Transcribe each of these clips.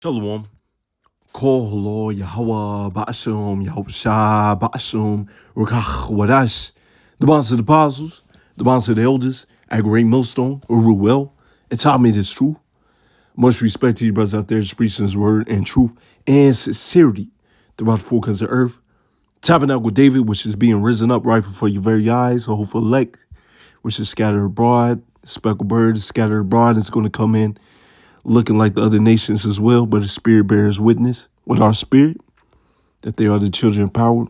Shalom. Kolo Yahweh Ba'ashum Yahusha Ba'ashum Rukach Wadash. The bonds of the apostles, the bonds of the elders, at Great Millstone, or Ruel, and taught me this truth. Much respect to you brothers out there, just preaching his word and truth and sincerity throughout the four corners of earth. Tabernacle David, which is being risen up right before your very eyes, a hopeful elect, which is scattered abroad. Speckled bird is scattered abroad. It's going to come in looking like the other nations as well, but the spirit bears witness with our spirit that they are the children empowered.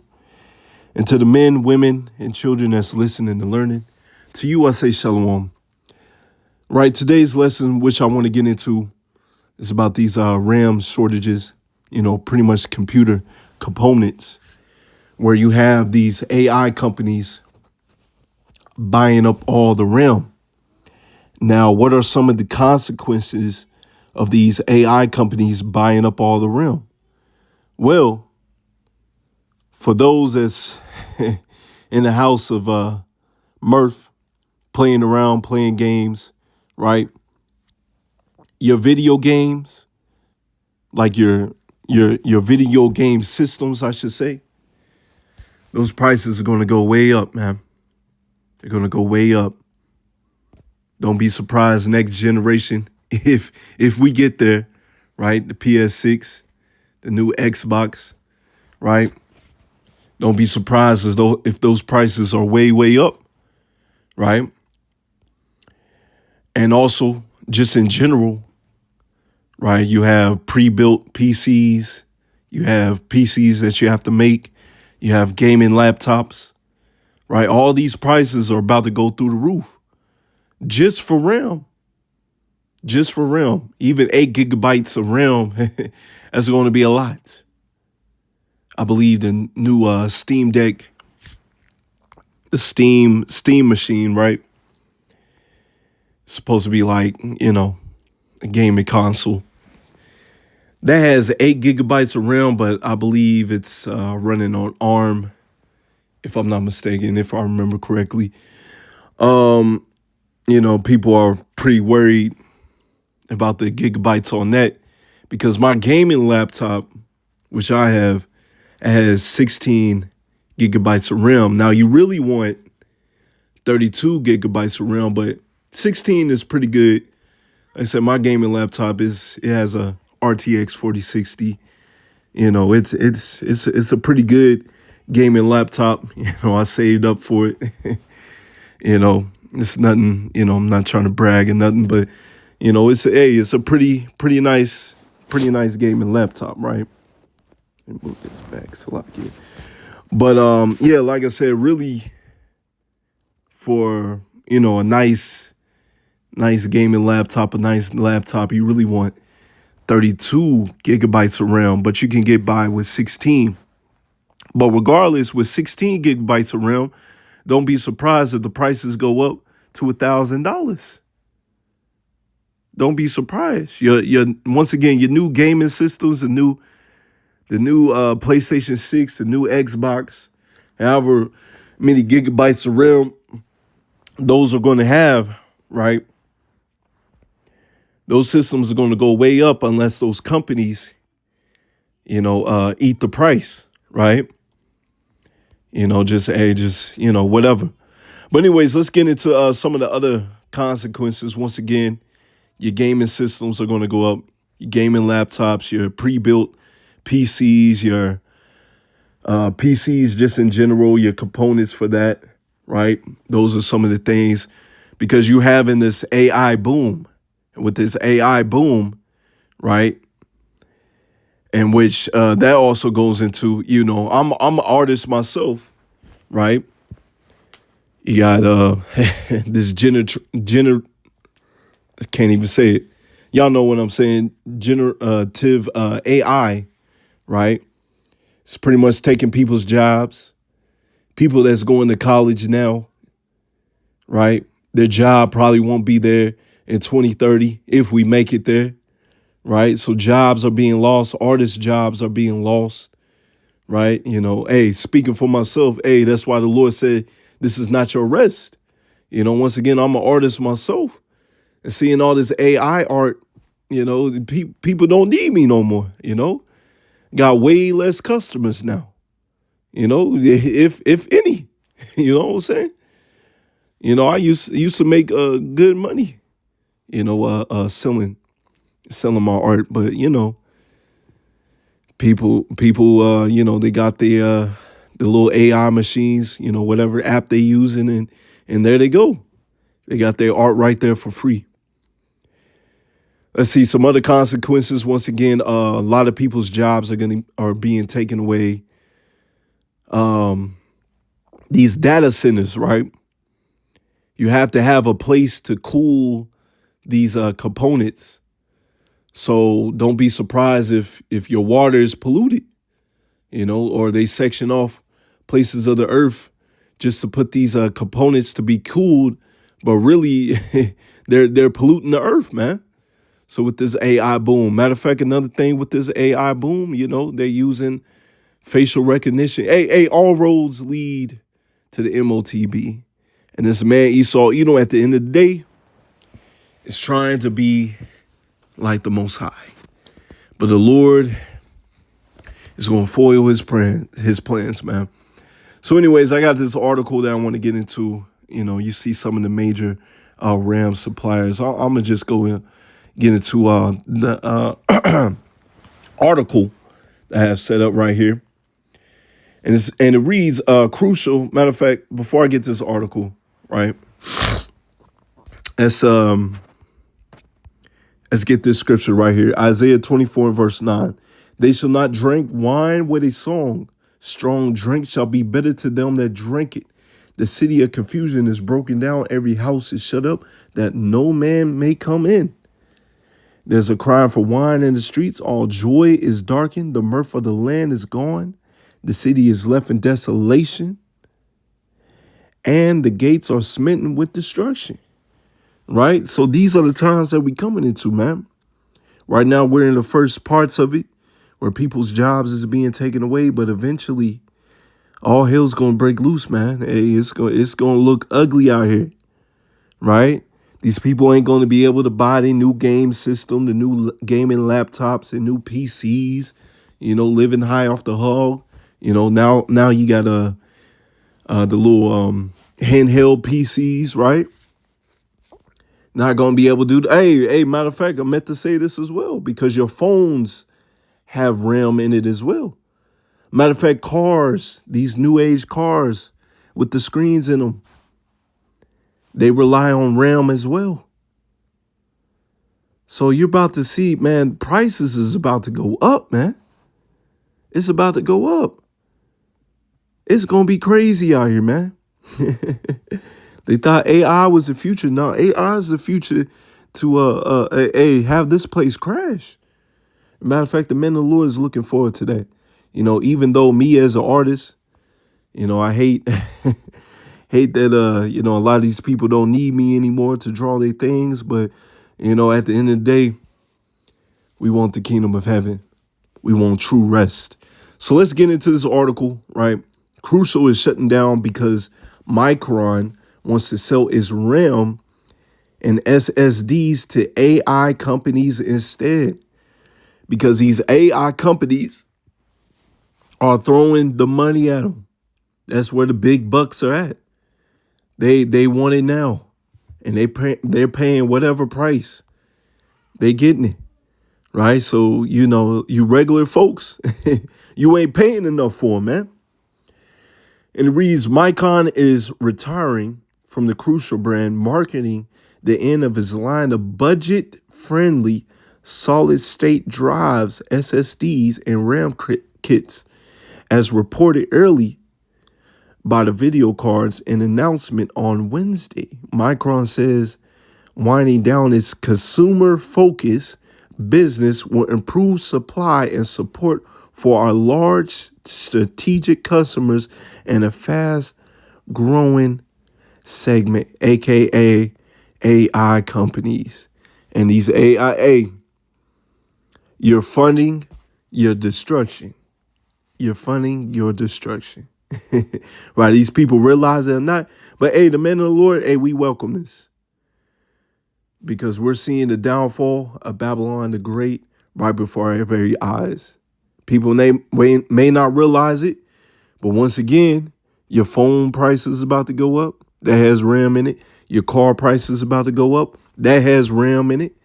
And to the men, women, and children that's listening and learning, to you I say shalom. Right, today's lesson, which I want to get into, is about these RAM shortages, pretty much computer components, where you have these AI companies buying up all the RAM. Now, what are some of the consequences of these AI companies buying up all the RAM? Well, for those that's in the house of mirth, playing around, playing games, right? Your video games, like your video game systems, I should say, those prices are going to go way up, man. They're going to go way up. Don't be surprised next generation if we get there, right? The PS6, the new Xbox, right? Don't be surprised as though if those prices are way, way up, right? And also, just in general, right? You have pre-built PCs. You have PCs that you have to make. You have gaming laptops, right? All these prices are about to go through the roof just for RAM. Just for RAM. Even 8 gigabytes of RAM, that's going to be a lot. I believe the new Steam Deck, the Steam machine, right? It's supposed to be like, a gaming console. That has 8 gigabytes of RAM, but I believe it's running on ARM, if I'm not mistaken, if I remember correctly. People are pretty worried about the gigabytes on that because my gaming laptop, which I have, has 16 gigabytes of RAM. Now, you really want 32 gigabytes of RAM, but 16 is pretty good. Like I said, my gaming laptop it has a RTX 4060. It's a pretty good gaming laptop. I saved up for it. It's nothing. I'm not trying to brag or nothing, but it's a pretty nice gaming laptop, right? Let me move this back so I can. But like I said, really for a nice gaming laptop, a nice laptop, you really want 32 gigabytes of RAM, but you can get by with 16. But regardless, with 16 gigabytes of RAM, don't be surprised if the prices go up to $1,000. Don't be surprised. Your once again, your new gaming systems, the new PlayStation 6, the new Xbox, however many gigabytes of RAM those are going to have, right? Those systems are going to go way up unless those companies, eat the price, right? Whatever. But anyways, let's get into some of the other consequences. Once again, your gaming systems are going to go up. Your gaming laptops, your pre-built PCs, your PCs just in general, your components for that, right? Those are some of the things because you're having this AI boom. And with this AI boom, right? In which that also goes into, I'm an artist myself, right? You got this I can't even say it. Y'all know what I'm saying. Generative AI, right? It's pretty much taking people's jobs. People that's going to college now, right? Their job probably won't be there in 2030 if we make it there, right? So jobs are being lost. Artists' jobs are being lost, right? Hey, speaking for myself, hey, that's why the Lord said, this is not your rest. Once again, I'm an artist myself. And seeing all this AI art, People don't need me no more. Got way less customers now. If any. You know what I'm saying? I used to make good money. Selling my art, but people they got the little AI machines, whatever app they using, and there they go. They got their art right there for free. Let's see some other consequences. Once again, a lot of people's jobs are being taken away. These data centers, right? You have to have a place to cool these components. So don't be surprised if your water is polluted, or they section off places of the earth just to put these components to be cooled, but really they're polluting the earth, man. So with this AI boom, matter of fact, another thing with this AI boom, they're using facial recognition. Hey, all roads lead to the MOTB. And this man Esau, at the end of the day, is trying to be like the Most High. But the Lord is going to foil his plans, man. So anyways, I got this article that I want to get into. You see some of the major RAM suppliers. I'm going to just go and get into the article that I have set up right here. And it reads, crucial. Matter of fact, before I get this article, right, let's get this scripture right here. Isaiah 24, verse 9. They shall not drink wine with a song. Strong drink shall be better to them that drink it. The city of confusion is broken down. Every house is shut up, that no man may come in. There's a cry for wine in the streets. All joy is darkened. The mirth of the land is gone. The city is left in desolation. And the gates are smitten with destruction. Right? So these are the times that we're coming into, man. Right now, we're in the first parts of it where people's jobs is being taken away. But eventually, all hell's going to break loose, man. Hey, it's going to look ugly out here. Right? These people ain't going to be able to buy the new game system, the new gaming laptops, and new PCs, living high off the hog. Now you got the little handheld PCs, right? Not going to be able to do. Hey, matter of fact, I meant to say this as well, because your phones have RAM in it as well. Matter of fact, cars, these new age cars with the screens in them, they rely on RAM as well. So you're about to see, man, prices is about to go up, man. It's about to go up. It's going to be crazy out here, man. They thought AI was the future. No, AI is the future to have this place crash. Matter of fact, the man of the Lord is looking forward to that. Even though me as an artist, I hate hate that a lot of these people don't need me anymore to draw their things. But at the end of the day, we want the kingdom of heaven. We want true rest. So let's get into this article, right? Crucial is shutting down because Micron wants to sell its RAM and SSDs to AI companies instead. Because these AI companies are throwing the money at them. That's where the big bucks are at. They want it now. And they're paying whatever price. They getting it. Right? So, you regular folks, you ain't paying enough for them, man. And it reads, Micron is retiring from the Crucial brand, marketing the end of his line of budget-friendly solid-state drives, SSDs, and RAM kits. As reported early by the video cards, an announcement on Wednesday, Micron says winding down its consumer-focused business will improve supply and support for our large strategic customers and a fast-growing segment, aka AI companies. And these AI, you're funding your destruction. You're funding your destruction. Right? These people realize it or not. But the men of the Lord, we welcome this. because we're seeing the downfall of Babylon the Great right before our very eyes. People may not realize it, but once again, your phone price is about to go up. That has RAM in it. Your car price is about to go up. That has RAM in it.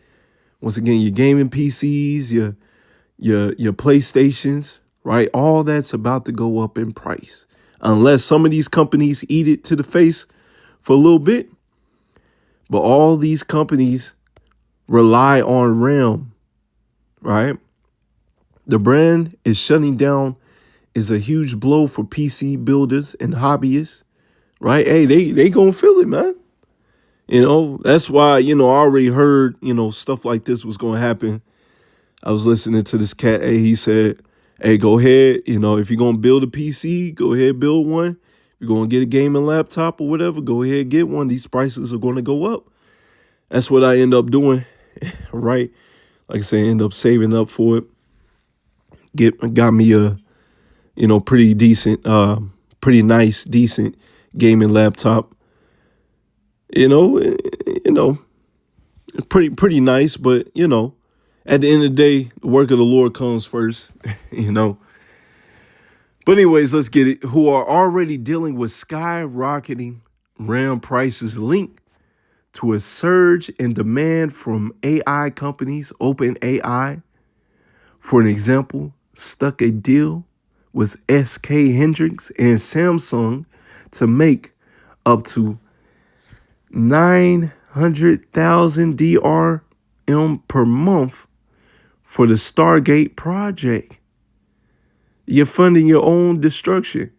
Once again, your gaming PCs, your PlayStations, right? All that's about to go up in price. Unless some of these companies eat it to the face for a little bit. But all these companies rely on RAM, right? The brand is shutting down is a huge blow for PC builders and hobbyists, right? Hey, they gonna feel it, man. That's why, I already heard, stuff like this was gonna happen. I was listening to this cat. Hey, he said, hey, go ahead. If you're going to build a PC, go ahead, build one. If you're going to get a gaming laptop or whatever, go ahead, get one. These prices are going to go up. That's what I end up doing, right? Like I say, end up saving up for it. Got me a, pretty decent, pretty nice, decent gaming laptop. Pretty nice, but, at the end of the day, the work of the Lord comes first, But anyways, let's get it. Who are already dealing with skyrocketing RAM prices linked to a surge in demand from AI companies. OpenAI, for an example, stuck a deal with SK Hendricks and Samsung to make up to 900,000 DRM per month for the Stargate project. You're funding your own destruction.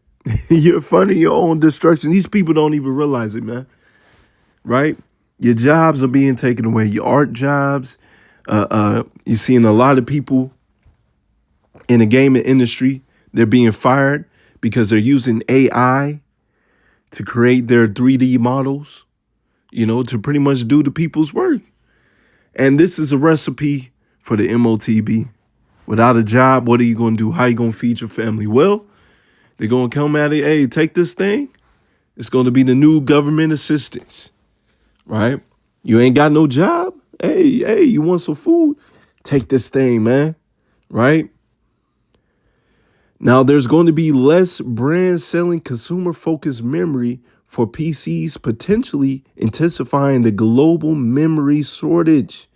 You're funding your own destruction. These people don't even realize it, man. Right? Your jobs are being taken away. Your art jobs. You're seeing a lot of people in the gaming industry. They're being fired because they're using AI to create their 3D models, to pretty much do the people's work. And this is a recipe for the MOTB. Without a job, what are you going to do? How are you going to feed your family? Well, they're going to come at it. Hey, take this thing. It's going to be the new government assistance, right? You ain't got no job. Hey, you want some food? Take this thing, man, right? Now, there's going to be less brand selling consumer-focused memory for PCs, potentially intensifying the global memory shortage.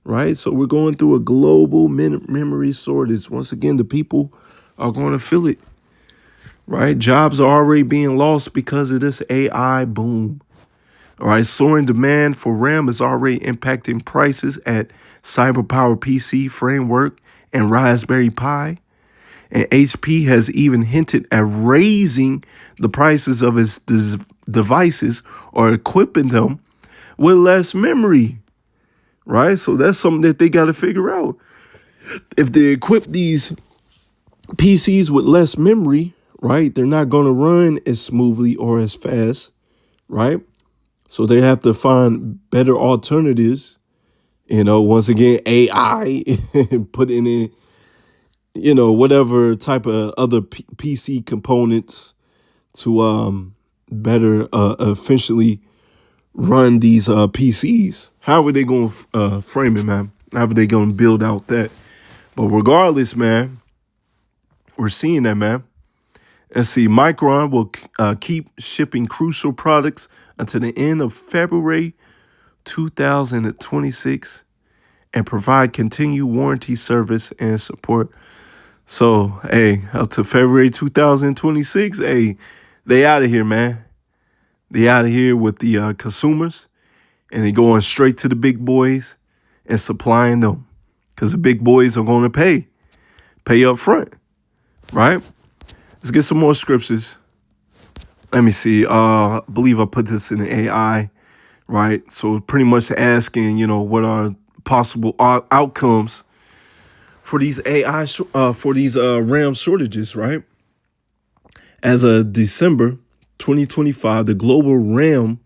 Right? So we're going through a global memory shortage. Once again, the people are going to feel it. Right? Jobs are already being lost because of this AI boom. All right. Soaring demand for RAM is already impacting prices at Cyberpower PC framework and Raspberry Pi. And HP has even hinted at raising the prices of its devices or equipping them with less memory. Right? So that's something that they got to figure out. If they equip these PCs with less memory, right, they're not going to run as smoothly or as fast, right? So they have to find better alternatives. Once again, AI, putting in, whatever type of other PC components to better efficiently run these PCs. How are they going to frame it, man? How are they going to build out that? But regardless, man, we're seeing that, man. And see, Micron will keep shipping crucial products until the end of February 2026 and provide continued warranty service and support. So, hey, up to February 2026, hey, they out of here, man. They out of here with the consumers. And they going straight to the big boys and supplying them. Because the big boys are going to pay up front. Right? Let's get some more scriptures. Let me see. I believe I put this in the AI. Right? So pretty much asking, what are possible outcomes for these for these RAM shortages, right? As of December 2025, the global RAM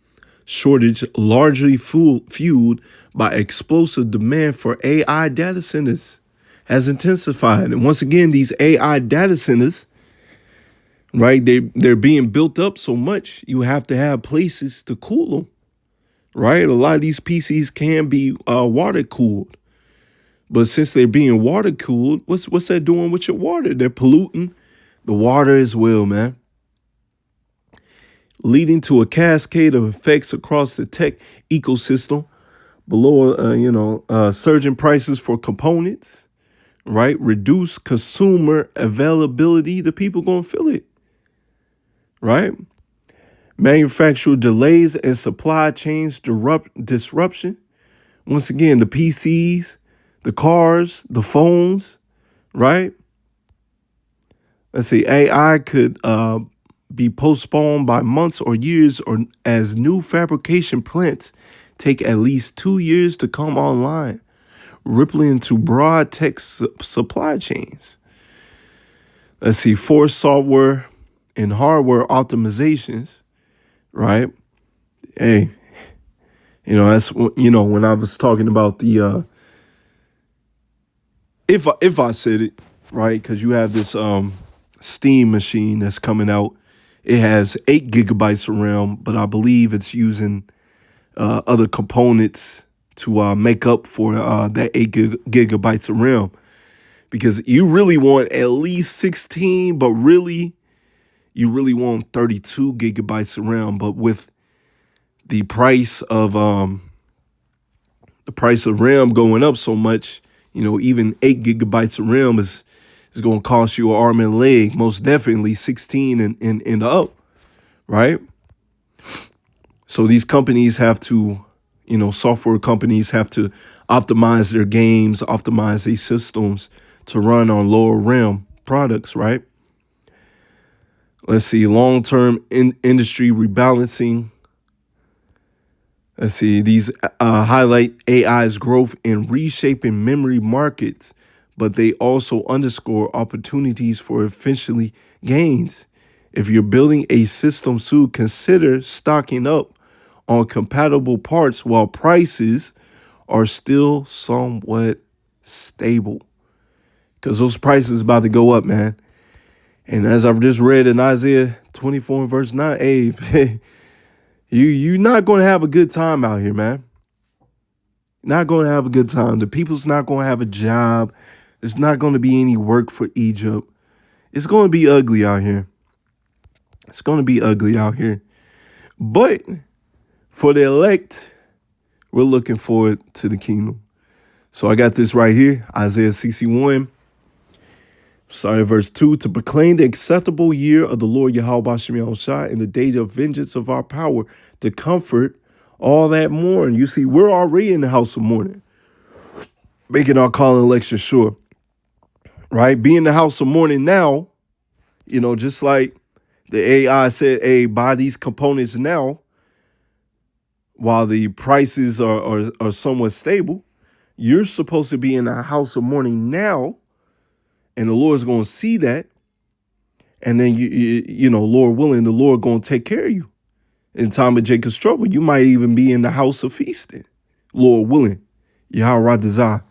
shortage largely fueled by explosive demand for AI data centers has intensified. And once again, these AI data centers, right, they're being built up so much, you have to have places to cool them, right? A lot of these PCs can be water cooled. But since they're being water cooled, what's that doing with your water? They're polluting the water as well, man. Leading to a cascade of effects across the tech ecosystem. Below, surging prices for components, right? Reduce consumer availability. The people gonna feel it, right? Manufacturer delays and supply chains disruption. Once again, the PCs, the cars, the phones, right? Let's see, AI could be postponed by months or years, or as new fabrication plants take at least 2 years to come online, rippling into broad tech supply chains. Let's see, forced software and hardware optimizations, right? Hey, that's when I was talking about the if I said it right, because you have this Steam machine that's coming out. It has 8 gigabytes of RAM, but I believe it's using other components to make up for that 8 gigabytes of RAM, because you really want at least 16, but really you really want 32 gigabytes of RAM. But with the price of RAM going up so much, even 8 gigabytes of RAM is going to cost you an arm and a leg, most definitely 16 and up, right? So these companies have to, software companies have to optimize their games, optimize these systems to run on lower RAM products, right? Let's see, long-term industry rebalancing. Let's see, these highlight AI's growth in reshaping memory markets, but they also underscore opportunities for efficiency gains. If you're building a system soon, consider stocking up on compatible parts while prices are still somewhat stable, because those prices about to go up, man. And as I've just read in Isaiah 24 and verse 9, hey, you're not going to have a good time out here, man. Not going to have a good time. The people's not going to have a job. There's not going to be any work for Egypt. It's going to be ugly out here. It's going to be ugly out here. But for the elect, we're looking forward to the kingdom. So I got this right here, Isaiah 61. Verse 2, to proclaim the acceptable year of the Lord Yahweh Shem Yahushua and the day of vengeance of our power, to comfort all that mourn. You see, we're already in the house of mourning, making our call and election sure, right? Be in the house of mourning now, just like the AI said, hey, buy these components now while the prices are somewhat stable. You're supposed to be in the house of mourning now, and the Lord's going to see that. And then, Lord willing, the Lord going to take care of you in time of Jacob's trouble. You might even be in the house of feasting, Lord willing. Yahweh Razah,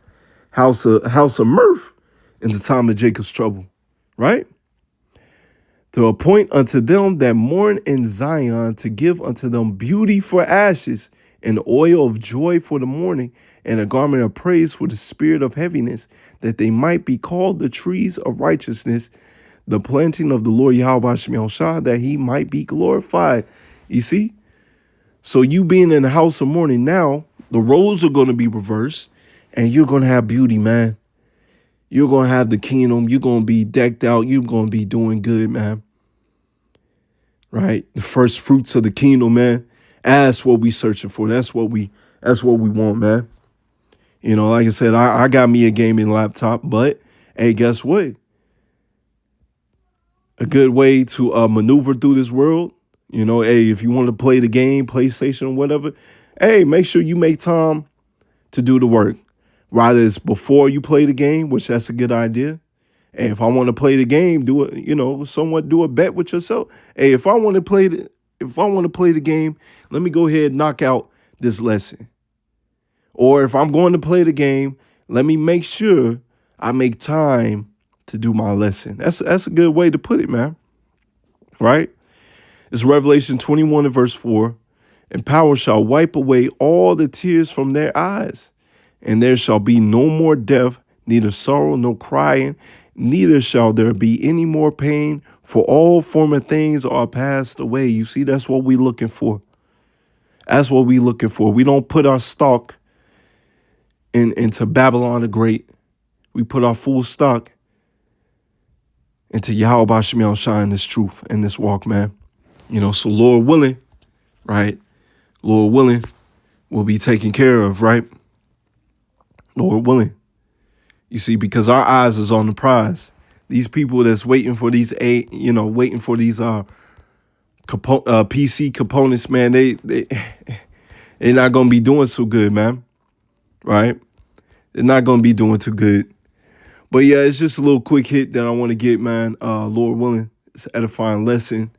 house of mirth in the time of Jacob's trouble, right? To appoint unto them that mourn in Zion, to give unto them beauty for ashes, and oil of joy for the mourning, and a garment of praise for the spirit of heaviness, that they might be called the trees of righteousness, the planting of the Lord Yahweh Shem Yahushua, that he might be glorified. You see? So you being in the house of mourning now, the roles are going to be reversed, and you're going to have beauty, man. You're going to have the kingdom. You're going to be decked out. You're going to be doing good, man. Right? The first fruits of the kingdom, man. That's what we searching for. That's what we want, man. Like I said, I got me a gaming laptop, but hey, guess what? A good way to maneuver through this world, hey, if you want to play the game, PlayStation or whatever, hey, make sure you make time to do the work. Rather it's before you play the game, which that's a good idea. Hey, if I want to play the game, do it, somewhat do a bet with yourself. Hey, if I want to play the game, let me go ahead and knock out this lesson. Or if I'm going to play the game, let me make sure I make time to do my lesson. That's a good way to put it, man. Right? It's Revelation 21 and verse 4. and power shall wipe away all the tears from their eyes. And there shall be no more death, neither sorrow, nor crying, neither shall there be any more pain, for all former things are passed away. You see, that's what we're looking for. That's what we're looking for. We don't put our stock into Babylon the Great. We put our full stock into Yahweh Bashim Yahushua, this truth and this walk, man. You know, so Lord willing, right? Lord willing, we'll be taken care of, right? Lord willing. You see, because our eyes is on the prize. These people that's waiting for these waiting for these PC components, man, they're not gonna be doing so good, man. Right? They're not gonna be doing too good. But yeah, it's just a little quick hit that I want to get, man. Lord willing, it's an edifying lesson.